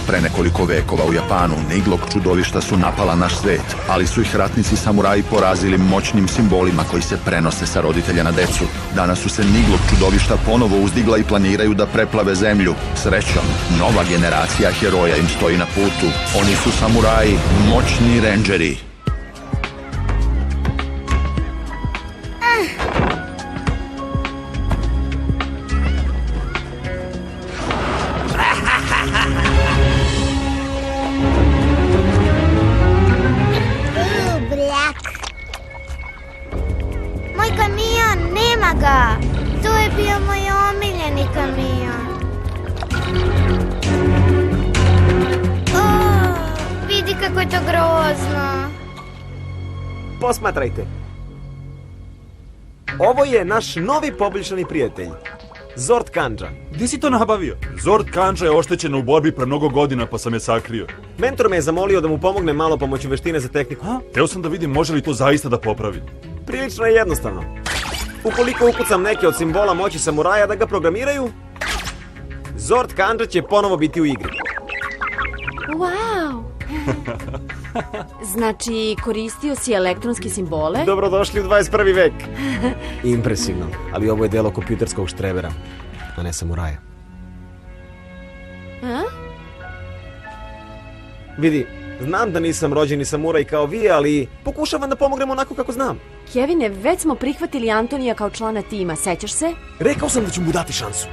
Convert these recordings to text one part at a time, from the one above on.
Pre nekoliko vekova u Japanu Niglok čudovišta su napala naš svet, ali su ih ratnici samuraji porazili moćnim simbolima koji se prenose sa roditelja na decu. Danas su se Niglok čudovišta ponovo uzdigla i planiraju da preplave zemlju. Srećom, nova generacija heroja im stoji na putu. Oni su samuraji, moćni rendžeri. To je bio moj omiljeni kamion. Vidi kako je to grozno. Posmatrajte. Ovo je naš novi poboljšani prijatelj, Zord Kandža. Gde si to nabavio? Zord Kandža je oštećena u borbi pre mnogo godina, pa sam je sakrio. Mentor me je zamolio da mu pomogne malo pomoću veštine za tehniku. Teo sam da vidim može li to zaista da popravi. Prilično je jednostavno. Ukoliko ukucam neke od simbola moći samuraja da ga programiraju, Zord Kandža će ponovo biti u igri. Wow! Znači, koristio si elektronske simbole? Dobrodošli u 21. vek. Impresivno, ali ovo je delo kompjuterskog štrebera, a ne samuraja. A? Vidi, znam da nisam rođeni samuraj kao vi, ali pokušavam da pomognem onako kako znam. Kevine, već smo prihvatili Antonija kao člana tima, sećaš se? Rekao sam da ću mu dati šansu.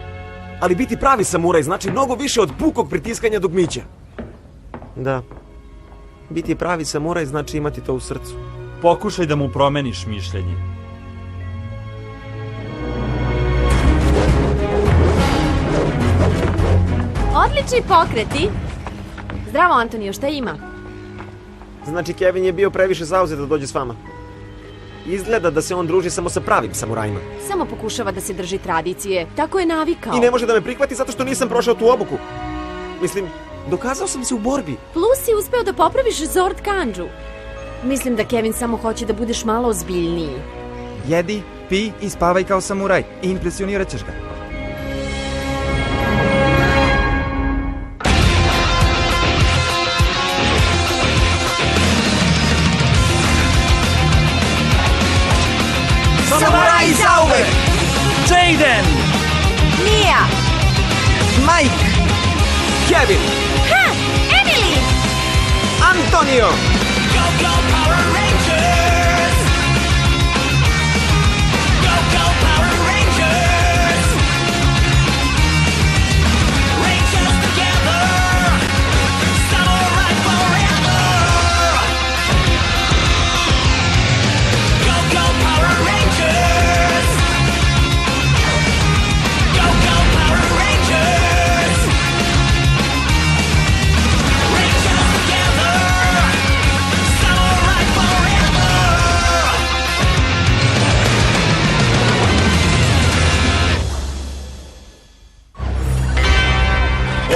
Ali biti pravi samuraj znači mnogo više od pukog pritiskanja dugmića. Da. Biti pravi samuraj znači imati to u srcu. Pokušaj da mu promeniš mišljenje. Odlični pokreti! Zdravo, Antonio, šta ima? Znači, Kevin je bio previše zauzet da dođe s vama. Izgleda da se on druži samo sa pravim samurajima. Samo pokušava da se drži tradicije, tako je navikao. I ne može da me prihvati zato što nisam prošao tu obuku. Mislim, dokazao sam se u borbi. Plus si uspeo da popraviš Zord Kandžu. Mislim da Kevin samo hoće da budeš malo ozbiljniji. Jedi, pi i spavaj kao samuraj. Impresionirat ćeš ga. Samuraj zauvek! Jaden! Mia! Mike! Kevin! Ha! Emily! Antonio! Go, go, Power Rangers! Go, go, Power Rangers! Rangers together! Samurai forever! Go, go, Power Rangers! Go, go, Power Rangers! Rangers together! Samurai forever!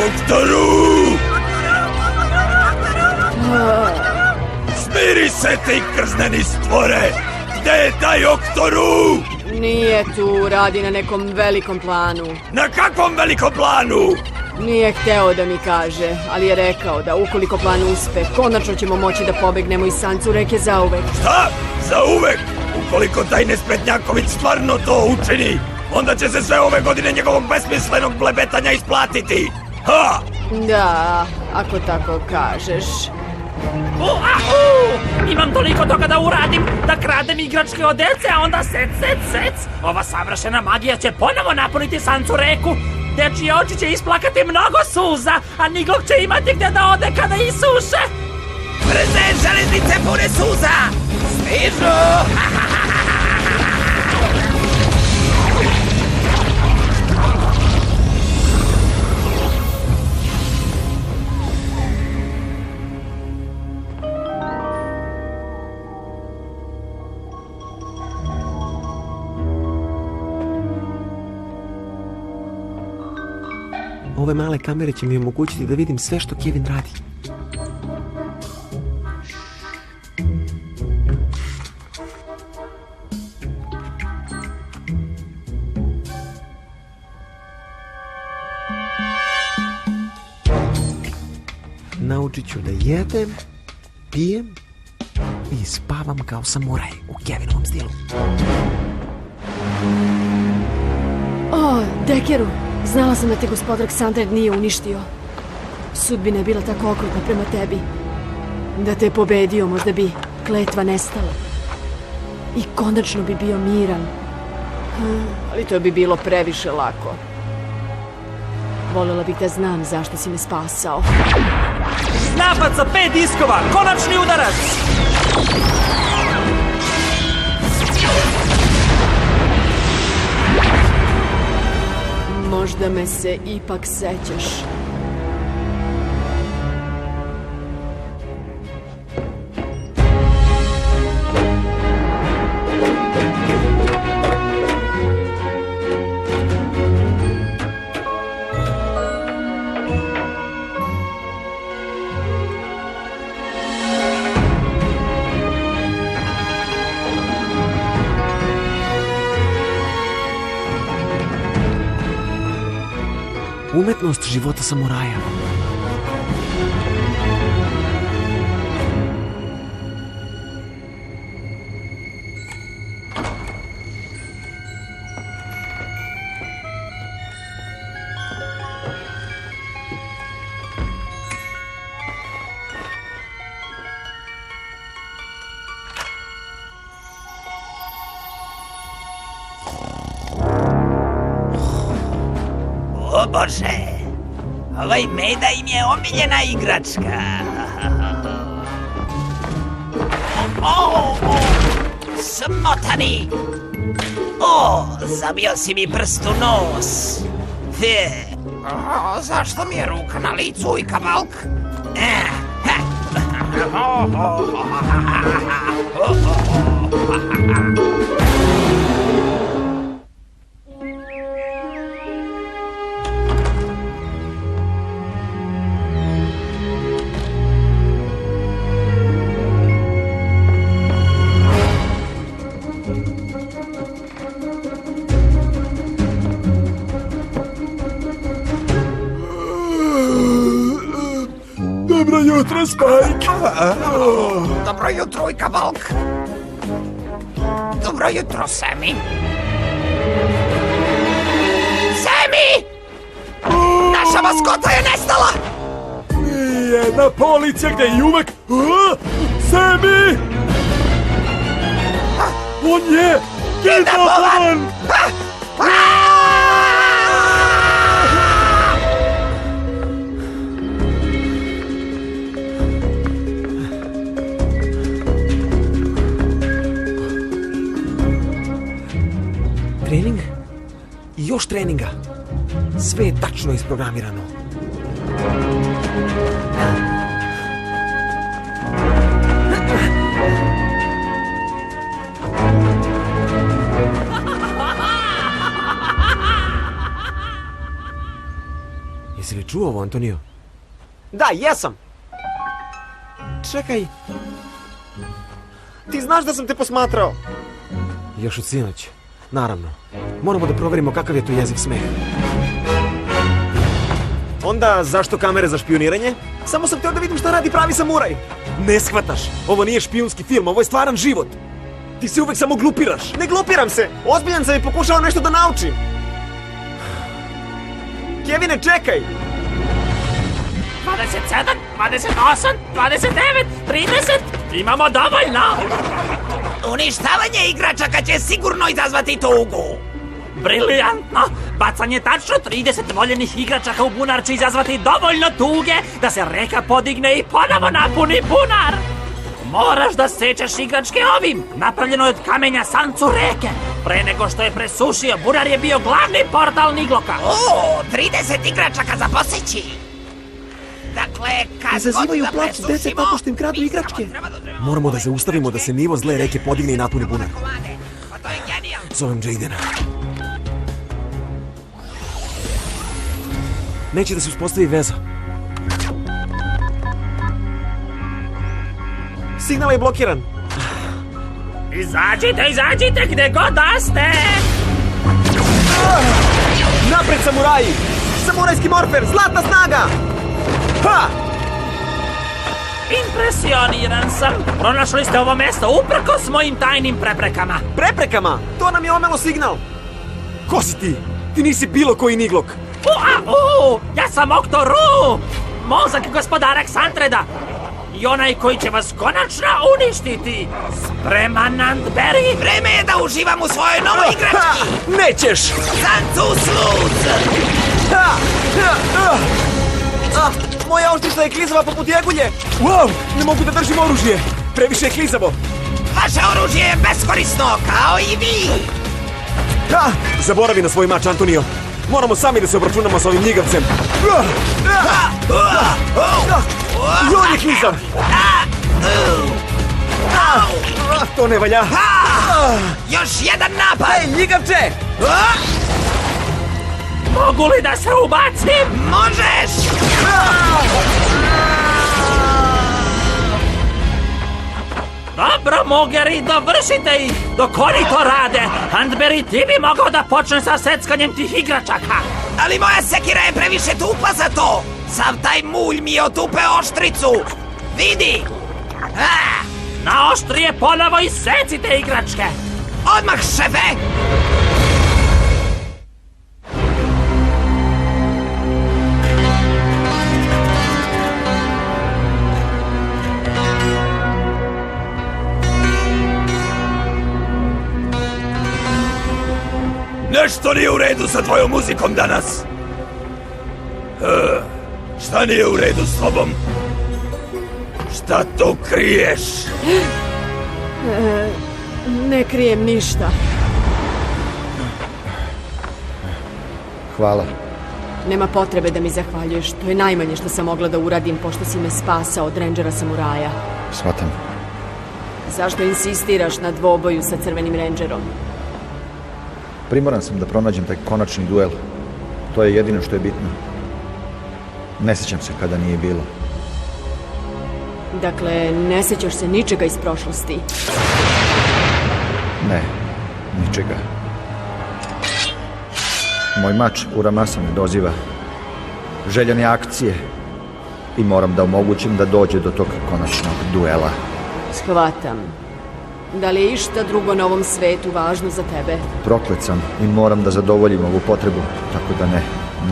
Oktoru! Smiri se ti krzneni stvore! Gde je taj Oktoru? Nije tu, radi na nekom velikom planu. Na kakvom velikom planu? Nije hteo da mi kaže, ali je rekao da ukoliko plan uspe, konačno ćemo moći da pobegnemo iz Sancu reke zauvek. Šta? Za uvek? Ukoliko taj nespretnjaković stvarno to učini, onda će se sve ove godine njegovog besmislenog blebetanja isplatiti. Ha! Da, ako tako kažeš. Imam toliko toga da uradim, da kradem igračke od dece, a onda sec. Ova savršena magija će ponovo napuniti Sancu reku. Dečije oči će isplakati mnogo suza, a Niglok će imati gde da ode kada isuše. Brze železnice pune suza! Stižu! Ove male kamere će mi omogućiti da vidim sve što Kevin radi. Naučit ću da jedem, pijem i spavam kao samuraj u Kevinovom stilu. O, Dekeru, znala sam da te gospodar Ksandred nije uništio. Sudbina je bila tako okrutna prema tebi. Da te je pobedio, možda bi kletva nestala. I konačno bi bio miran. Ali to bi bilo previše lako. Volela bih da znam zašto si me spasao. Napad sa 5 diskova, konačni udarac! Možda me se ipak sećaš. Umetnost života samuraja. O Bože, ovaj meda im je omiljena igračka. Smotani! O, zabio si mi prst u nos. Zašto mi je ruka na licu i kabalk? Dobro jutro, Spike! Dobro jutro i kabalk. Dobro jutro, Sammy. Sammy! Naša maskota je nestala! Jedna policija gde i uvek... Sammy! On je... Kidnapovan! Trening? I još treninga. Sve je tačno isprogramirano. Jesi li čuo ovo, Antonio? Da, jesam! Čekaj. Ti znaš da sam te posmatrao? Još od sinoć. Naravno. Moramo da proverimo kakav je to jeziv smeh. Onda, zašto kamere za špioniranje? Samo sam htio da vidim šta radi pravi samuraj. Ne shvataš. Ovo nije špijunski film, ovo je stvaran život. Ti se uvek samo glupiraš. Ne glupiram se. Ozbiljan sam i pokušao nešto da naučim. Kevine, čekaj! 27, 28, 29, 30, imamo dovoljno! Uništavanje igračaka će sigurno izazvati tugu. Briljantno! Bacanje tačno 30 voljenih igračaka u bunar će izazvati dovoljno tuge da se reka podigne i ponovo napuni bunar! Moraš da sečeš igračke ovim! Napravljeno je od kamenja sancu reke! Pre nego što je presušio, bunar je bio glavni portal Nigloka! O, 30 igračaka za poseći! Dakle, kad Izazivaju god plač dece tako što im kradu igračke. Moramo da zaustavimo da se nivo zle reke podigne i napuni bunar. Pa to je genijalno! Zovem Jadena. Neće da se uspostavi veza. Signal je blokiran. Izađite, gde god da ste! Napred, samuraji! Samurajski morfer, zlatna snaga! Ha! Impresioniran sam. Pronašli ste ovo mesto uprkos mojim tajnim preprekama. Preprekama? To nam je omelo signal. Ko si ti? Ti nisi bilo koji Niglok. Ja sam Oktoru! Mozak gospodara Xantreda. I onaj koji će vas konačno uništiti. Spreman, Antberry? Vreme je da uživam u svojoj novoj igrački! Nećeš! Sancus Luz! Moja oštrica je klizava poput jegulje! Wow! Ne mogu da držim oružje! Previše je klizavo! Vaše oružje je beskorisno, kao i vi! Zaboravi na svoj mač, Antonio! Moramo sami da se obračunamo s ovim njigavcem! I on je klizav! To ne valja! Još jedan napad! Ej, njigavče! Mogu li da se ubacim? Možeš! Dobro, Mogeri, dovršite ih, dok oni to rade. Antberry, ti bi mogao da počne sa seckanjem tih igračaka. Ali moja sekira je previše tupa za to! Sav taj mulj mi je otupe oštricu! Vidi! Na oštrije ponovo isecite igračke. Odmah, šefe! Nešto nije u redu sa tvojom muzikom danas. Šta nije u redu s tobom? Šta tu kriješ? Ne krijem ništa. Hvala. Nema potrebe da mi zahvaljuješ. To je najmanje što sam mogla da uradim pošto si me spasao od Rangera Samuraja. Shvatam. Zašto insistiraš na dvoboju sa Crvenim Rangerom? Primoran sam da pronađem taj konačni duel. To je jedino što je bitno. Ne sjećam se kada nije bilo. Dakle, ne sjećaš se ničega iz prošlosti? Ne, ničega. Moj mač Uramasa me doziva. Željan je akcije. I moram da omogućim da dođe do tog konačnog duela. Shvatam. Da li je išta drugo na ovom svetu važno za tebe? Proklet sam i moram da zadovoljim ovu potrebu, tako da ne,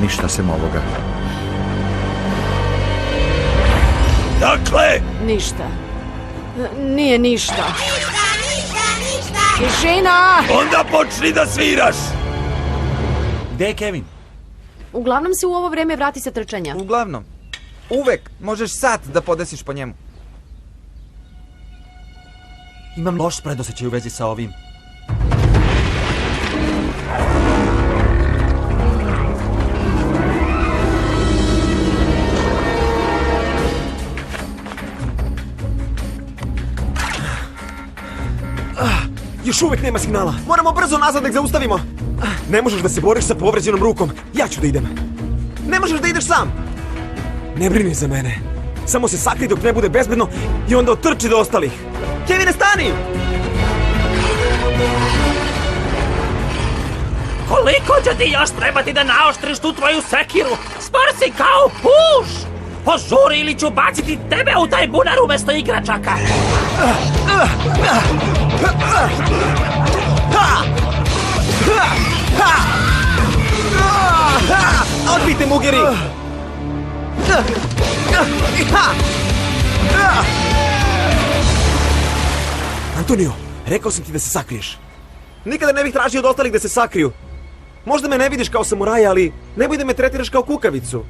ništa sem ovoga. Dakle? Ništa. Nije ništa. Tišina! Onda počni da sviraš! Gde je Kevin? Uglavnom se u ovo vreme vrati sa trčanja. Uglavnom. Uvek možeš sat da podesiš po njemu. Imam loš predosjećaj u vezi sa ovim. Još uvek nema signala. Moramo brzo nazad da ih zaustavimo. Ne možeš da se boriš sa povređenom rukom. Ja ću da idem. Ne možeš da ideš sam. Ne brini za mene. Samo se sakri dok ne bude bezbedno i onda otrči do ostalih. Kevine, stani! Koliko će ti još trebati da naoštriš tu tvoju sekiru? Spor si kao puš! Požuri ili ću baciti tebe u taj bunar umesto igračaka! Odbijte, Mugeri! Antonio, rekao sam ti da se sakriješ. Nikada ne bih tražio od ostalih da se sakriju. Možda me ne vidiš kao samuraja, ali nemoj da me tretiraš kao kukavicu.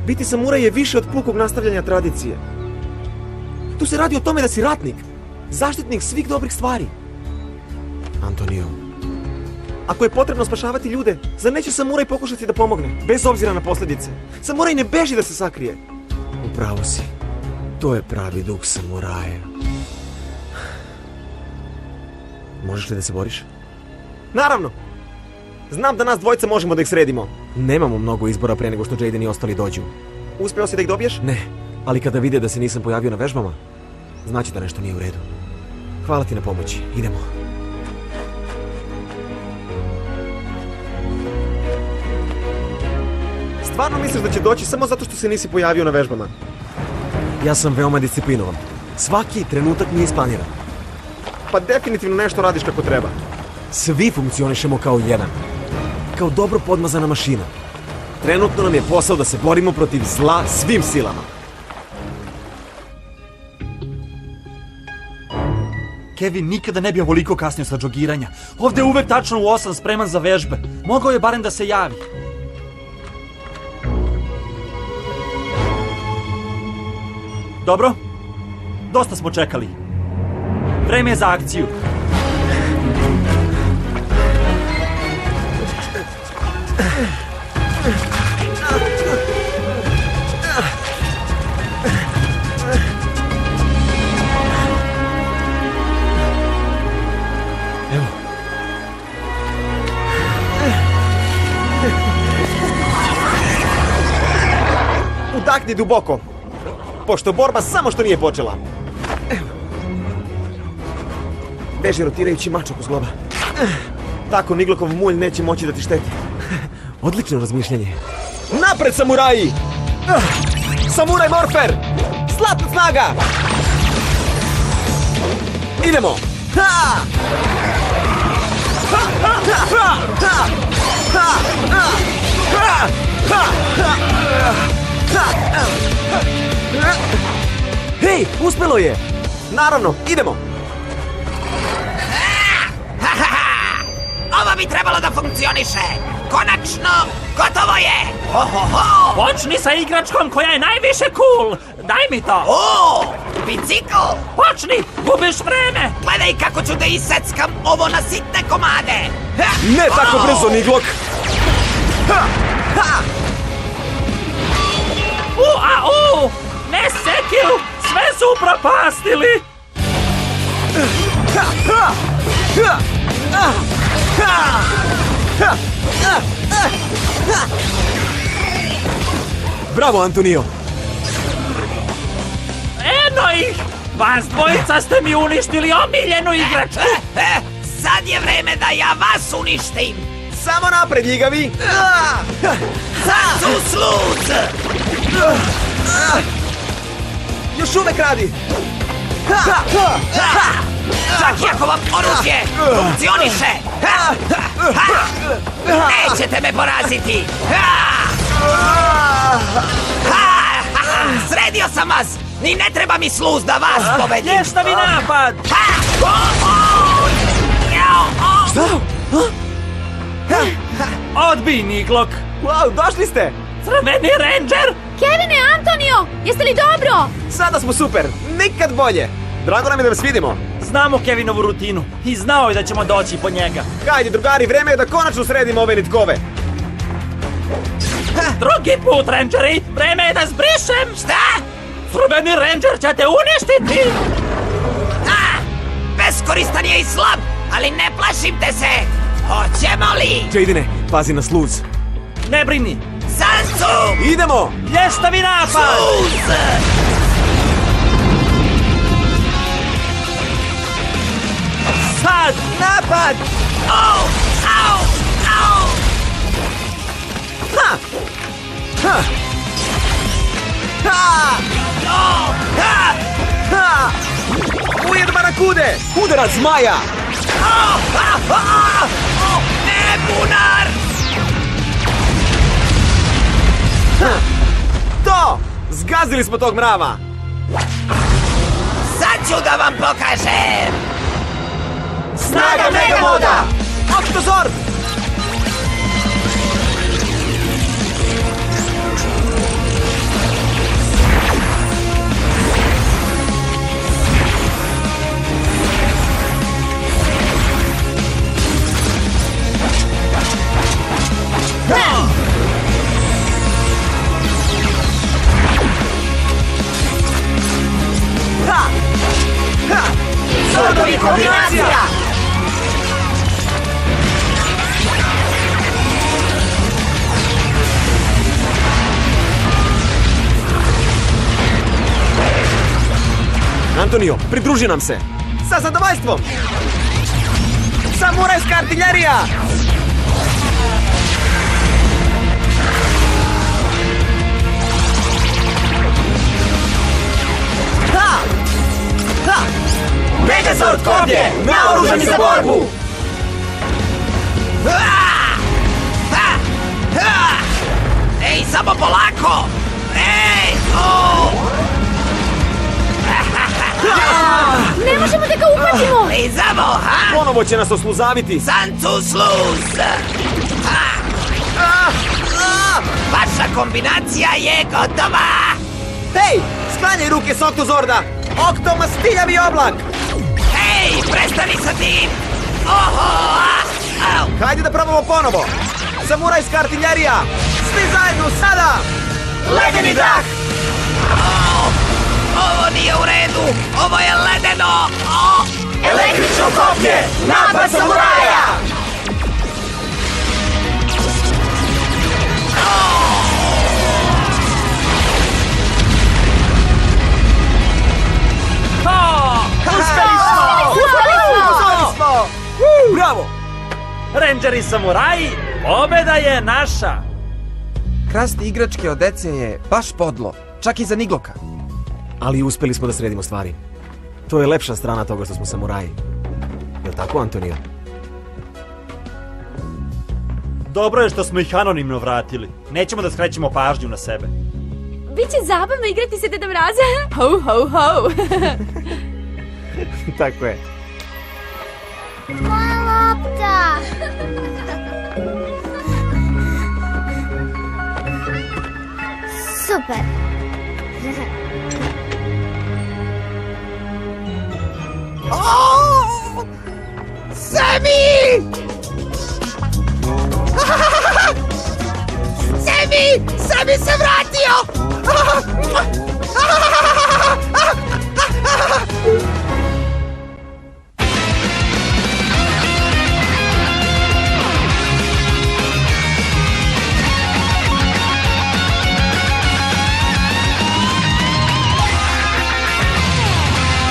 Biti samuraj je više od pukog nastavljanja tradicije. Tu se radi o tome da si ratnik, zaštitnik svih dobrih stvari. Antonio, ako je potrebno spašavati ljude, zar neće samuraj pokušati da pomogne, bez obzira na posljedice? Samuraj ne beži da se sakrije. Upravo si. To je pravi duh samuraja. Možeš li da se boriš? Naravno! Znam da nas dvojica možemo da ih sredimo. Nemamo mnogo izbora pre nego što Jaden i ostali dođu. Uspeo si da ih dobiješ? Ne, ali kada vide da se nisam pojavio na vežbama, znači da nešto nije u redu. Hvala ti na pomoći, idemo. Stvarno misliš da će doći samo zato što se nisi pojavio na vežbama? Ja sam veoma disciplinovan. Svaki trenutak mi je isplaniran. Pa definitivno nešto radiš kako treba. Svi funkcionišemo kao jedan. Kao dobro podmazana mašina. Trenutno nam je posao da se borimo protiv zla svim silama. Kevin nikada ne bi ovoliko kasnio sa džogiranja. Ovde je uvek tačno u 8 spreman za vežbe. Mogao je barem da se javi. Dobro, dosta smo čekali. Vreme je za akciju. Evo. Udahni duboko. Pošto borba samo što nije počela. Veži rotirajući mačak uz globa. Tako Niglokov mulj neće moći da ti šteti. Odlično razmišljanje. Napred, samuraji! Samuraj Morfer! Zlatna snaga! Idemo! Ha! Ha! Ha! Ha! Ha! Ha! Ha! Ha! Ha! Hej, uspelo je! Naravno, idemo! Ovo bi trebalo da funkcioniše! Konačno, gotovo je! Ho! Počni sa igračkom koja je najviše cool! Daj mi to! O! Bicikl! Počni! Gubiš vreme! Gledaj kako ću da iseckam ovo na sitne komade! Ne tako brzo, Niglok! Ha! Ha! Au! Ne sekiru! Sve su upropastili! Ha! Ha! Ha! Ha! Ha! Ha! Ha! Ha! Bravo, Antonio! Eno ih! Vas dvojica ste mi uništili omiljenu igračku! Sad je vreme da ja vas uništim! Samo napred, ljigavi! Sad su sluz! Još uvek radi! Čak i ako vam oružje funkcioniše! Nećete me poraziti! Sredio sam vas! Ni ne treba mi sluz da vas pobedim! Lještavi napad! Šta? Odbij, Niglok! Wow, došli ste! Crveni ranger! Kevine, Antonio, jeste li dobro? Sada smo super, nikad bolje! Drago nam je da vas vidimo! Znamo Kevinovu rutinu i znao je da ćemo doći po njega. Hajde, drugari, vreme je da konačno sredimo ove nitkove! Drugi put, rangeri! Vreme je da zbrišem! Šta? Crveni ranger će te uništiti! Beskoristan je i slab, ali ne plašim te se! Hoćemo li? Jaydene, pazi na sluz! Ne brini! Sansu! Idemo! Lještavi napad! Sluz! Sad! Napad! Au! Au! Au! Ha! Ha! Ha! Ha! Ha! Ujed barakude! Udarac zmaja! Ne, bunar! To! Zgazili smo tog mrava! Sad ću da vam pokažem! Snaga Megamoda! Octozord! Ha! Ha! Zordovi kombinacija! Antonio, pridruži nam se! Sa zadovoljstvom! Samurajska artiljerija! koplje, naoružani za borbu! Ej, samo polako! Ej, o! Ne možemo da ga uhvatimo! Lizamo, ha? Ponovo će nas osluzaviti! Sancu sluz! Vaša kombinacija je gotova! Hej, sklanjaj ruke s Oktozorda! Oktoma stiljavi oblak! Hej, prestani sa tim! Oho! Hajde da probamo ponovo! Samurajska artiljerija! Svi zajedno, sada! Ledeni dah! Ovo nije u redu! Ovo je ledeno! Električno koplje! Napad samuraja! Uspeli smo! Bravo! Rangeri samuraji, pobeda je naša! Krasti igračke od dece je baš podlo, čak i za Nigloka. Ali uspeli smo da sredimo stvari. To je lepša strana toga što smo samuraji. Je li tako, Antonio? Dobro je što smo ih anonimno vratili. Nećemo da skrećemo pažnju na sebe. Biće zabavno igrati se Deda Mraza. Ho, ho, ho. Tako je. Moja lopta. Super. Semi! Semi! Semi se vratio!